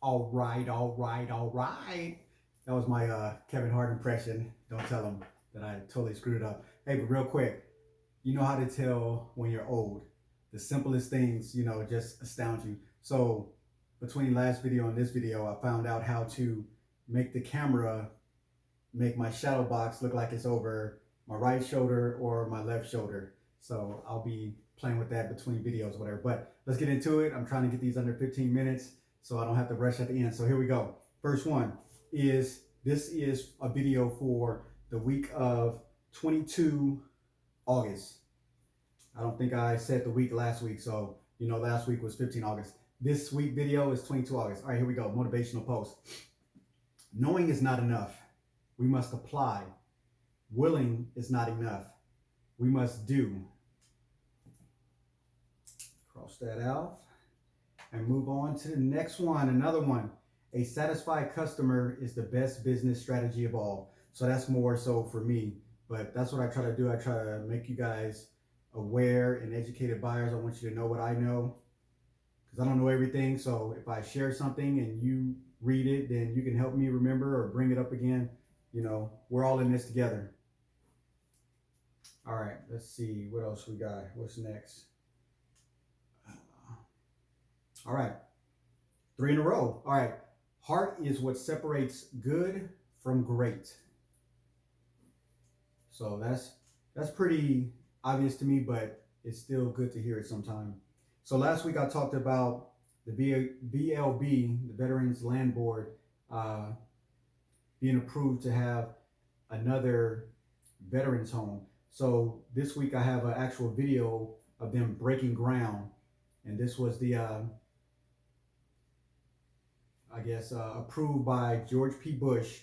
All right, all right, all right. That was my Kevin Hart impression. Don't tell him that I totally screwed it up. Hey, but real quick, you know how to tell when you're old. The simplest things, just astound you. So between last video and this video, I found out how to make the camera make my shadow box look like it's over my right shoulder or my left shoulder. So I'll be playing with that between videos, whatever. But let's get into it. I'm trying to get these under 15 minutes so I don't have to rush at the end. So here we go. First one is, this is a video for the week of 22 August. I don't think I said the week last week. So, last week was 15 August. This week video is 22 August. All right, here we go. Motivational post. Knowing is not enough. We must apply. Willing is not enough. We must do. Cross that out and move on to the next one. Another one. A satisfied customer is the best business strategy of all. So that's more so for me, but that's what I try to do. I try to make you guys aware and educated buyers. I want you to know what I know, because I don't know everything. So if I share something and you read it, then you can help me remember or bring it up again. We're all in this together. All right, let's see what else we got. What's next? All right, 3 in a row. All right, heart is what separates good from great. So that's pretty obvious to me, but it's still good to hear it sometime. So last week I talked about the BLB, the Veterans Land Board, being approved to have another veterans home. So this week I have an actual video of them breaking ground, and this was the approved by George P. Bush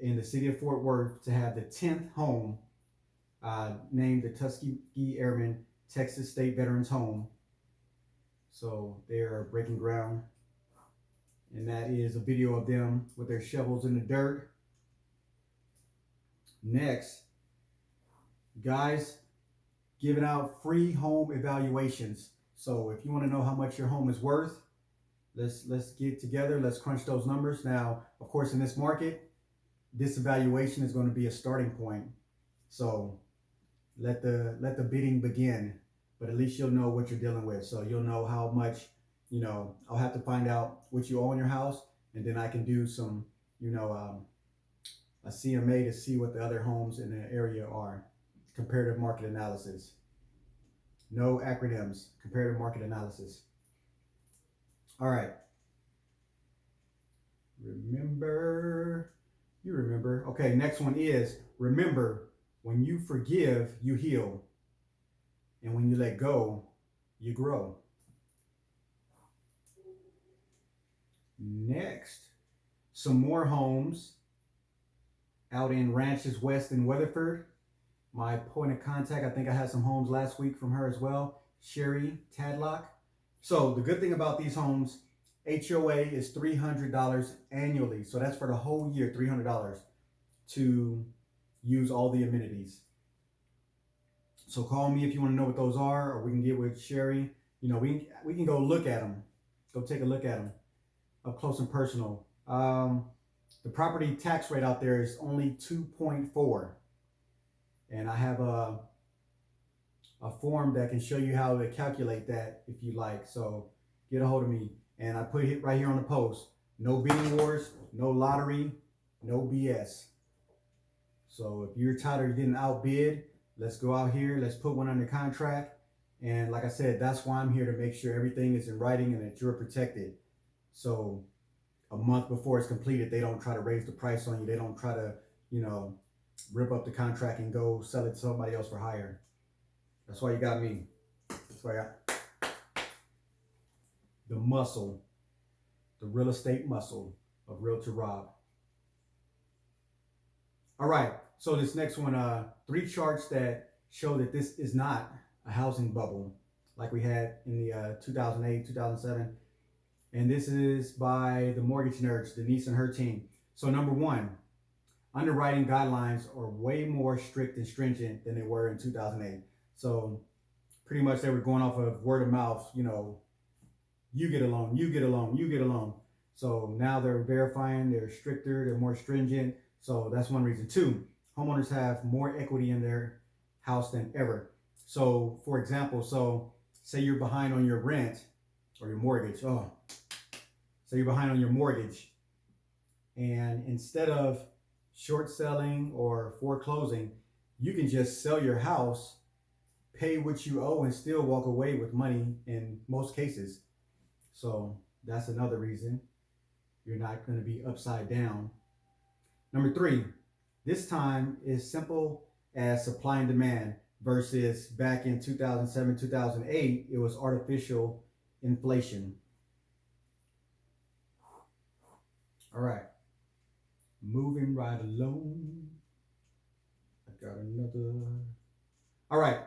in the city of Fort Worth to have the 10th home named the Tuskegee Airmen Texas State Veterans Home. So they're breaking ground, and that is a video of them with their shovels in the dirt. Next, guys, giving out free home evaluations. So if you want to know how much your home is worth, let's get together. Let's crunch those numbers. Now, of course, in this market, this evaluation is going to be a starting point. So let the bidding begin. But at least you'll know what you're dealing with. So you'll know how much, I'll have to find out what you owe in your house, and then I can do some, a CMA to see what the other homes in the area are. Comparative market analysis. No acronyms. Comparative market analysis. All right. Remember. You remember. Okay, next one is, remember, when you forgive, you heal. And when you let go, you grow. Next, some more homes out in Ranches West in Weatherford. My point of contact, I think I had some homes last week from her as well, Sherry Tadlock. So the good thing about these homes, HOA is $300 annually. So that's for the whole year, $300 to use all the amenities. So call me if you want to know what those are, or we can get with Sherry. We can go look at them. Go take a look at them up close and personal. The property tax rate out there is only 2.4. And I have a form that can show you how to calculate that if you like. So get a hold of me. And I put it right here on the post. No bidding wars, no lottery, no BS. So if you're tired of getting outbid, let's go out here. Let's put one under contract. And like I said, that's why I'm here, to make sure everything is in writing and that you're protected. So a month before it's completed, they don't try to raise the price on you. They don't try to, rip up the contract and go sell it to somebody else for higher. That's why you got me. That's why I got the muscle, the real estate muscle of Realtor Rob. All right, so this next one, 3 charts that show that this is not a housing bubble like we had in the 2008, 2007. And this is by the mortgage nerds, Denise and her team. So number 1, underwriting guidelines are way more strict and stringent than they were in 2008. So pretty much they were going off of word of mouth, you get a loan, you get a loan, you get a loan. So now they're verifying, they're stricter, they're more stringent. So that's one reason. Two, homeowners have more equity in their house than ever. So for example, so say you're behind on your rent or your mortgage. Oh, so you're behind on your mortgage. And instead of short selling or foreclosing, you can just sell your house, pay what you owe, and still walk away with money in most cases. So that's another reason you're not going to be upside down. Number three, this time is simple as supply and demand versus back in 2007, 2008, it was artificial inflation. All right, moving right along. I got another. All right,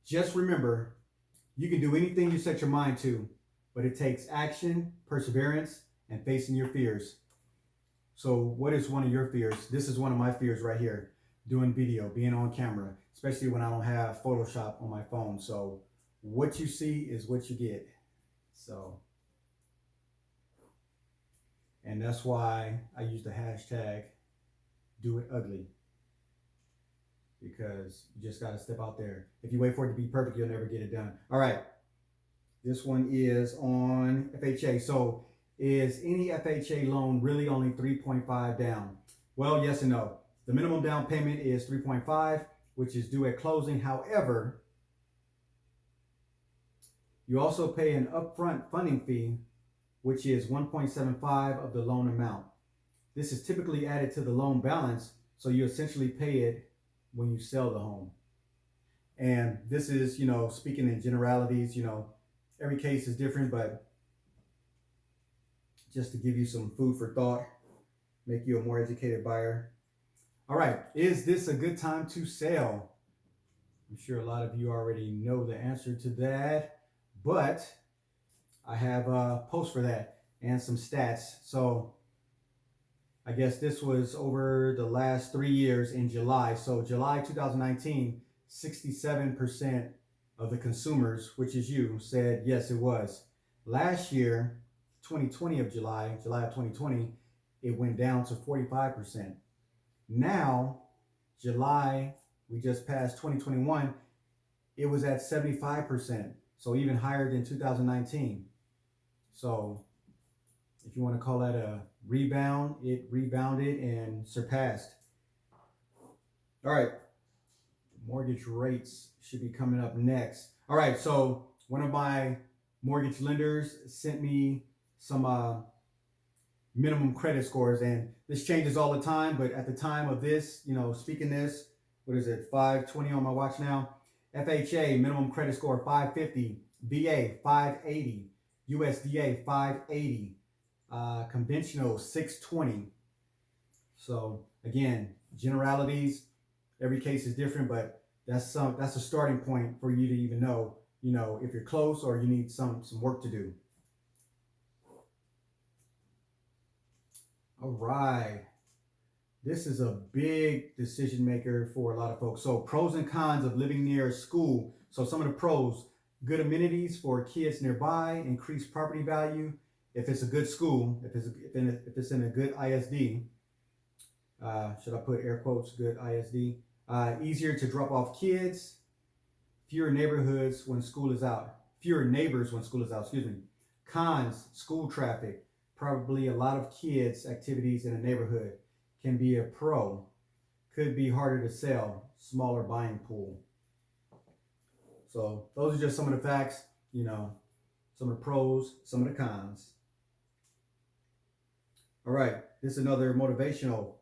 just remember, you can do anything you set your mind to, but it takes action, perseverance, and facing your fears. So what is one of your fears? This is one of my fears right here. Doing video, being on camera, especially when I don't have Photoshop on my phone. So what you see is what you get. So, and that's why I use the hashtag do it ugly, because you just got to step out there. If you wait for it to be perfect, you'll never get it done. All right. This one is on FHA. So is any FHA loan really only 3.5 down? Well, yes and no. The minimum down payment is 3.5, which is due at closing. However, you also pay an upfront funding fee, which is 1.75 of the loan amount. This is typically added to the loan balance, so you essentially pay it when you sell the home. And this is, speaking in generalities, every case is different, but just to give you some food for thought, make you a more educated buyer. All right, is this a good time to sell? I'm sure a lot of you already know the answer to that, but I have a post for that and some stats. So I guess this was over the last 3 years in July. So July 2019, 67% of the consumers, which is you, said yes, it was. Last year, 2020 of July of 2020, it went down to 45%. Now, July, we just passed 2021, it was at 75%. So even higher than 2019. So if you want to call that a rebound, it rebounded and surpassed. All right, mortgage rates should be coming up next. All right, so one of my mortgage lenders sent me some minimum credit scores, and this changes all the time, but at the time of this, speaking this, what is it, 520 on my watch now? FHA minimum credit score 550, VA 580, USDA 580, conventional 620. So again, generalities, every case is different, but that's a starting point for you to even know, if you're close or you need some work to do. All right. This is a big decision maker for a lot of folks. So pros and cons of living near a school. So some of the pros: good amenities for kids nearby, increased property value. If it's a good school, if it's in a good ISD, should I put air quotes, good ISD? Easier to drop off kids, fewer neighbors when school is out, excuse me. Cons: school traffic, probably a lot of kids activities in a neighborhood. Can be a pro, could be harder to sell, smaller buying pool. So those are just some of the facts, some of the pros, some of the cons. All right, this is another motivational.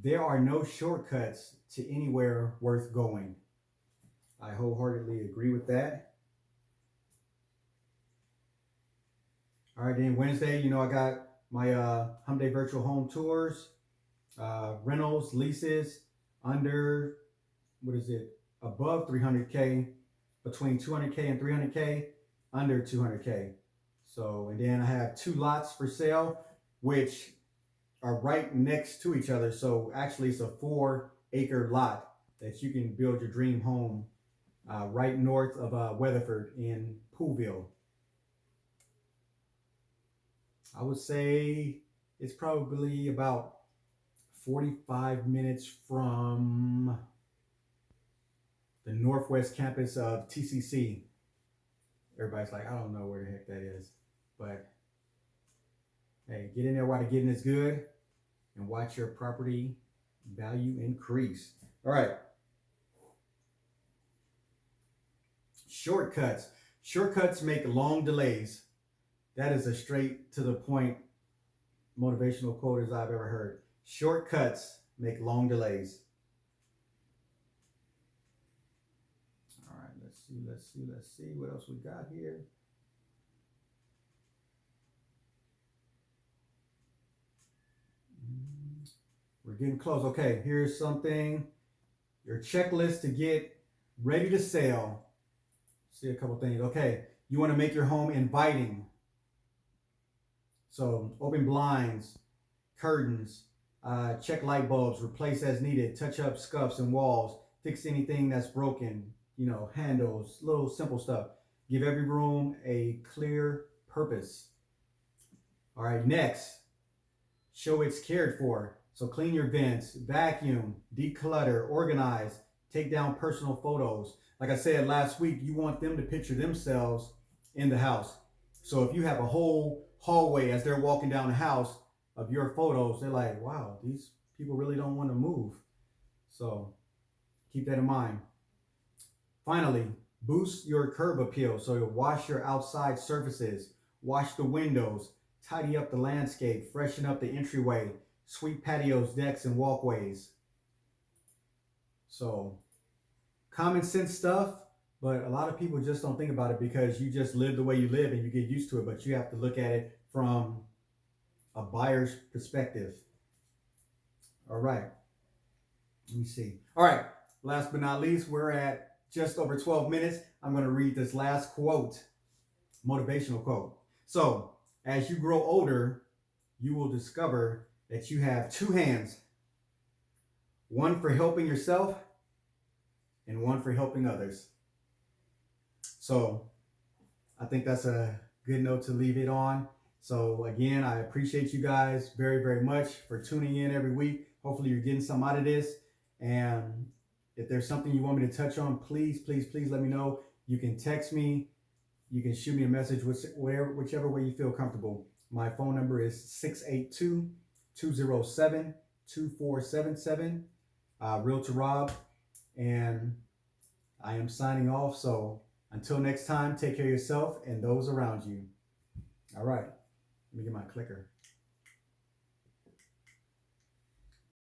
There are no shortcuts to anywhere worth going. I wholeheartedly agree with that. All right, then Wednesday, I got my Hyundai virtual home tours, rentals, leases under, above 300K, between 200K and 300K, under 200K. So, and then I have 2 lots for sale, which are right next to each other. So actually it's a 4-acre lot that you can build your dream home right north of Weatherford in Poolville. I would say it's probably about 45 minutes from the Northwest campus of TCC. Everybody's like, I don't know where the heck that is. But hey, get in there while the getting is good and watch your property value increase. All right. Shortcuts. Shortcuts make long delays. That is a straight to the point motivational quote as I've ever heard. Shortcuts make long delays. All right, let's see what else we got here. We're getting close. Okay, here's something. Your checklist to get ready to sell. See a couple things. Okay, you want to make your home inviting. So open blinds, curtains, check light bulbs, replace as needed, touch up scuffs and walls, fix anything that's broken, handles, little simple stuff. Give every room a clear purpose. All right, next, show it's cared for. So clean your vents, vacuum, declutter, organize, take down personal photos. Like I said last week, you want them to picture themselves in the house. So if you have a whole hallway as they're walking down the house of your photos, they're like, wow, these people really don't want to move. So keep that in mind. Finally, boost your curb appeal. So wash your outside surfaces, wash the windows, tidy up the landscape, freshen up the entryway, sweep patios, decks, and walkways. So common sense stuff, but a lot of people just don't think about it because you just live the way you live and you get used to it, but you have to look at it from a buyer's perspective. All right. Let me see. All right. Last but not least, we're at just over 12 minutes. I'm going to read this last quote, motivational quote. So, as you grow older, you will discover that you have two hands, one for helping yourself and one for helping others. So, I think that's a good note to leave it on. So again, I appreciate you guys very, very much for tuning in every week. Hopefully you're getting some out of this. And if there's something you want me to touch on, please, please, please let me know. You can text me. You can shoot me a message, whichever way you feel comfortable. My phone number is 682-207-2477, Realtor Rob. And I am signing off. So until next time, take care of yourself and those around you. All right. Let me get my clicker.